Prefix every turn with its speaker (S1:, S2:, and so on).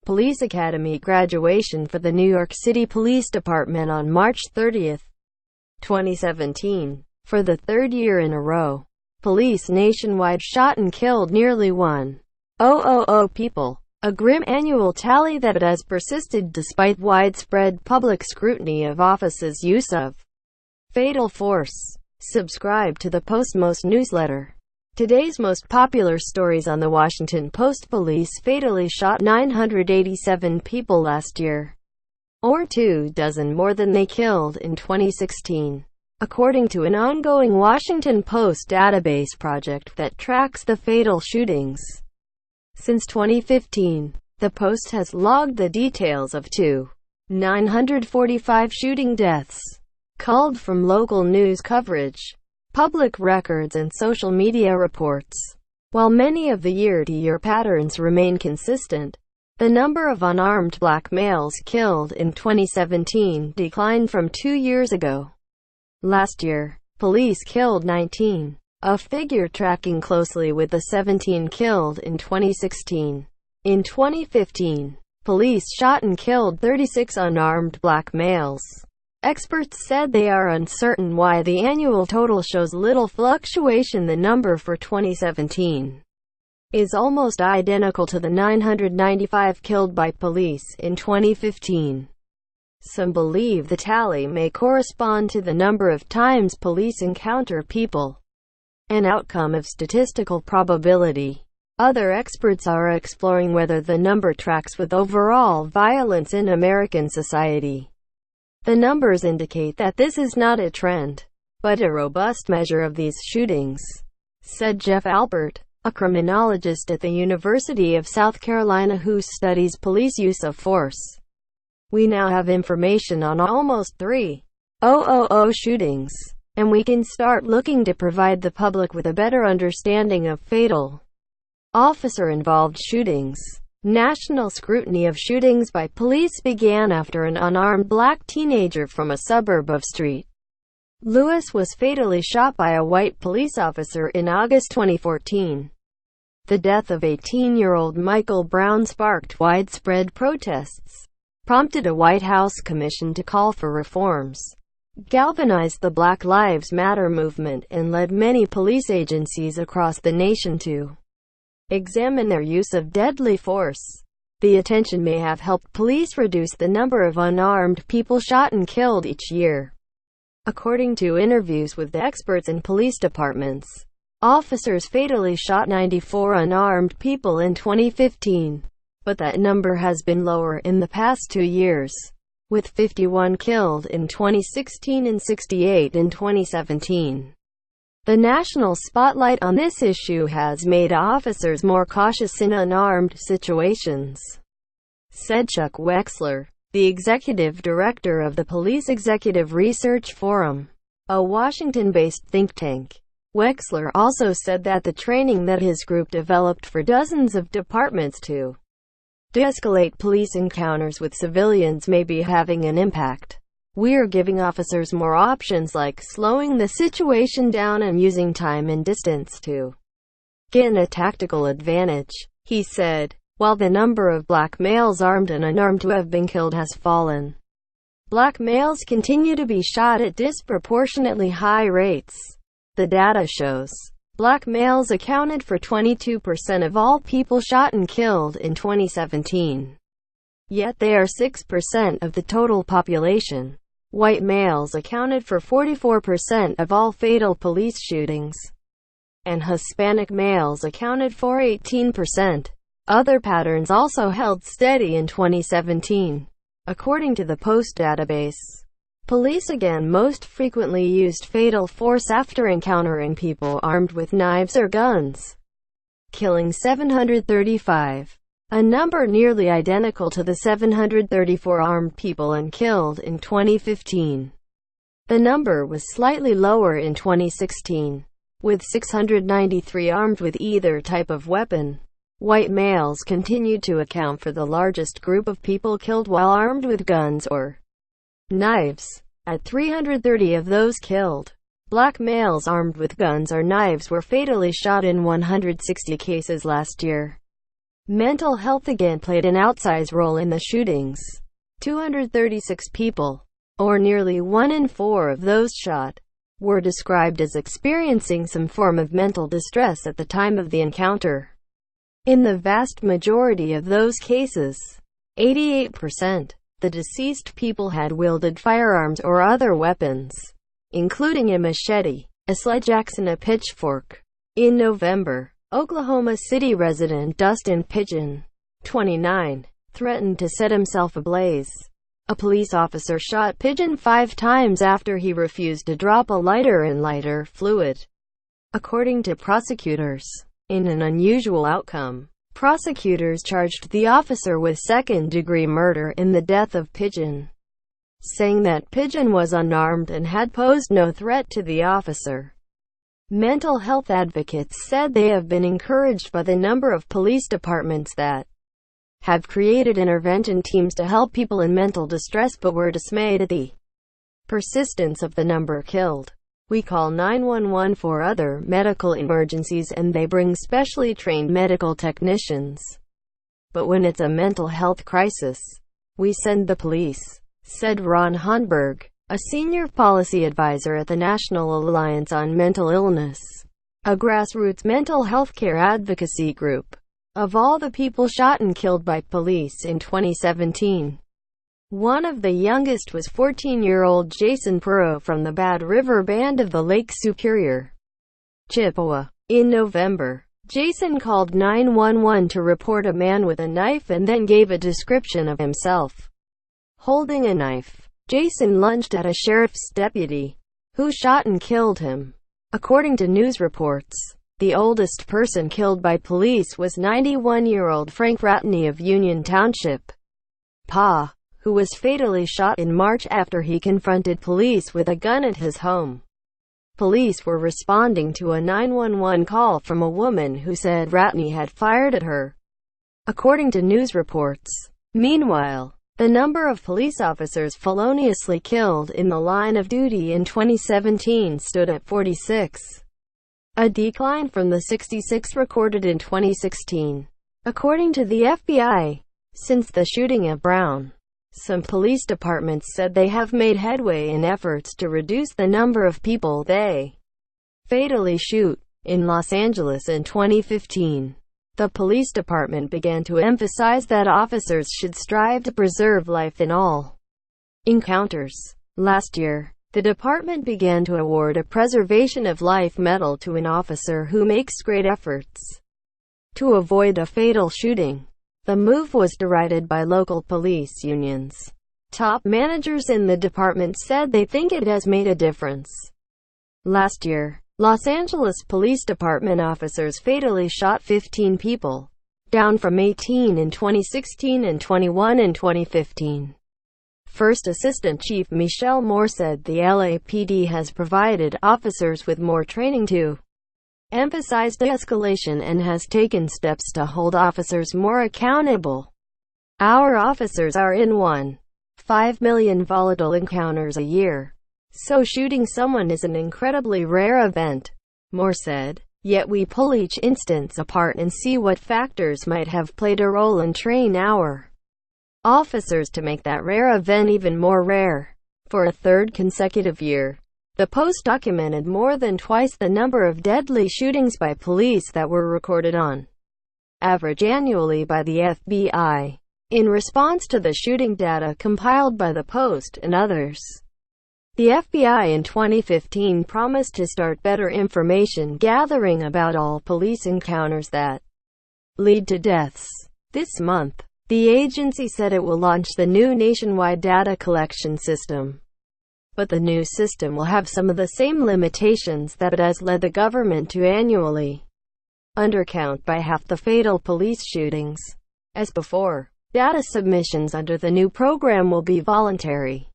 S1: Police Academy graduation for the New York City Police Department on March 30, 2017. For the third year in a row, police nationwide shot and killed nearly 1,000 people. A grim annual tally that has persisted despite widespread public scrutiny of officers' use of fatal force. Subscribe to the Postmost newsletter. Today's most popular stories on the Washington Post: police fatally shot 987 people last year, or 24 more than they killed in 2016. According to an ongoing Washington Post database project that tracks the fatal shootings since 2015, the Post has logged the details of 945 shooting deaths, culled from local news coverage, public records and social media reports. While many of the year-to-year patterns remain consistent, the number of unarmed black males killed in 2017 declined from 2 years ago. Last year, police killed 19, a figure tracking closely with the 17 killed in 2016. In 2015, police shot and killed 36 unarmed black males. Experts said they are uncertain why the annual total shows little fluctuation. The number for 2017 is almost identical to the 995 killed by police in 2015. Some believe the tally may correspond to the number of times police encounter people, an outcome of statistical probability. Other experts are exploring whether the number tracks with overall violence in American society. The numbers indicate that this is not a trend, but a robust measure of these shootings, said Jeff Albert, a criminologist at the University of South Carolina who studies police use of force. We now have information on almost 3,000 shootings, and we can start looking to provide the public with a better understanding of fatal officer-involved shootings. National scrutiny of shootings by police began after an unarmed black teenager from a suburb of St. Louis was fatally shot by a white police officer in August 2014. The death of 18-year-old Michael Brown sparked widespread protests, prompted a White House commission to call for reforms, galvanized the Black Lives Matter movement, and led many police agencies across the nation to examine their use of deadly force. The attention may have helped police reduce the number of unarmed people shot and killed each year. According to interviews with the experts in police departments, officers fatally shot 94 unarmed people in 2015, but that number has been lower in the past 2 years, with 51 killed in 2016 and 68 in 2017. The national spotlight on this issue has made officers more cautious in unarmed situations, said Chuck Wexler, the executive director of the Police Executive Research Forum, a Washington-based think tank. Wexler also said that the training that his group developed for dozens of departments to de-escalate police encounters with civilians may be having an impact. We're giving officers more options like slowing the situation down and using time and distance to gain a tactical advantage, he said. While the number of black males armed and unarmed who have been killed has fallen, black males continue to be shot at disproportionately high rates. The data shows black males accounted for 22% of all people shot and killed in 2017. Yet they are 6% of the total population. White males accounted for 44% of all fatal police shootings, and Hispanic males accounted for 18%. Other patterns also held steady in 2017. According to the Post database, police again most frequently used fatal force after encountering people armed with knives or guns, killing 735. A number nearly identical to the 734 armed people and killed in 2015. The number was slightly lower in 2016, with 693 armed with either type of weapon. White males continued to account for the largest group of people killed while armed with guns or knives, at 330 of those killed. Black males armed with guns or knives were fatally shot in 160 cases last year. Mental health again played an outsized role in the shootings. 236 people, or nearly 1 in 4 of those shot, were described as experiencing some form of mental distress at the time of the encounter. In the vast majority of those cases, 88%, the deceased people had wielded firearms or other weapons, including a machete, a sledgeaxe and a pitchfork. In November, Oklahoma City resident Dustin Pigeon, 29, threatened to set himself ablaze. A police officer shot Pigeon 5 times after he refused to drop a lighter and lighter fluid. According to prosecutors, in an unusual outcome, prosecutors charged the officer with second-degree murder in the death of Pigeon, saying that Pigeon was unarmed and had posed no threat to the officer. Mental health advocates said they have been encouraged by the number of police departments that have created intervention teams to help people in mental distress, but were dismayed at the persistence of the number killed. We call 911 for other medical emergencies and they bring specially trained medical technicians. But when it's a mental health crisis, we send the police, said Ron Honberg, a senior policy advisor at the National Alliance on Mental Illness, a grassroots mental health care advocacy group. Of all the people shot and killed by police in 2017, one of the youngest was 14-year-old Jason Perot from the Bad River Band of the Lake Superior, Chippewa. In November, Jason called 911 to report a man with a knife and then gave a description of himself holding a knife. Jason lunged at a sheriff's deputy, who shot and killed him. According to news reports, the oldest person killed by police was 91-year-old Frank Ratney of Union Township, PA, who was fatally shot in March after he confronted police with a gun at his home. Police were responding to a 911 call from a woman who said Ratney had fired at her, according to news reports. Meanwhile, the number of police officers feloniously killed in the line of duty in 2017 stood at 46, a decline from the 66 recorded in 2016. According to the FBI, since the shooting of Brown, some police departments said they have made headway in efforts to reduce the number of people they fatally shoot. In Los Angeles in 2015, the police department began to emphasize that officers should strive to preserve life in all encounters. Last year, the department began to award a Preservation of Life medal to an officer who makes great efforts to avoid a fatal shooting. The move was derided by local police unions. Top managers in the department said they think it has made a difference. Last year, Los Angeles Police Department officers fatally shot 15 people, down from 18 in 2016 and 21 in 2015. First Assistant Chief Michelle Moore said the LAPD has provided officers with more training to emphasize de-escalation and has taken steps to hold officers more accountable. Our officers are in 1.5 million volatile encounters a year. So shooting someone is an incredibly rare event, Moore said. Yet we pull each instance apart and see what factors might have played a role and train our officers to make that rare event even more rare. For a third consecutive year, the Post documented more than twice the number of deadly shootings by police that were recorded on average annually by the FBI. In response to the shooting data compiled by the Post and others, the FBI in 2015 promised to start better information gathering about all police encounters that lead to deaths. This month, the agency said it will launch the new nationwide data collection system. But the new system will have some of the same limitations that it has led the government to annually undercount by half the fatal police shootings. As before, data submissions under the new program will be voluntary.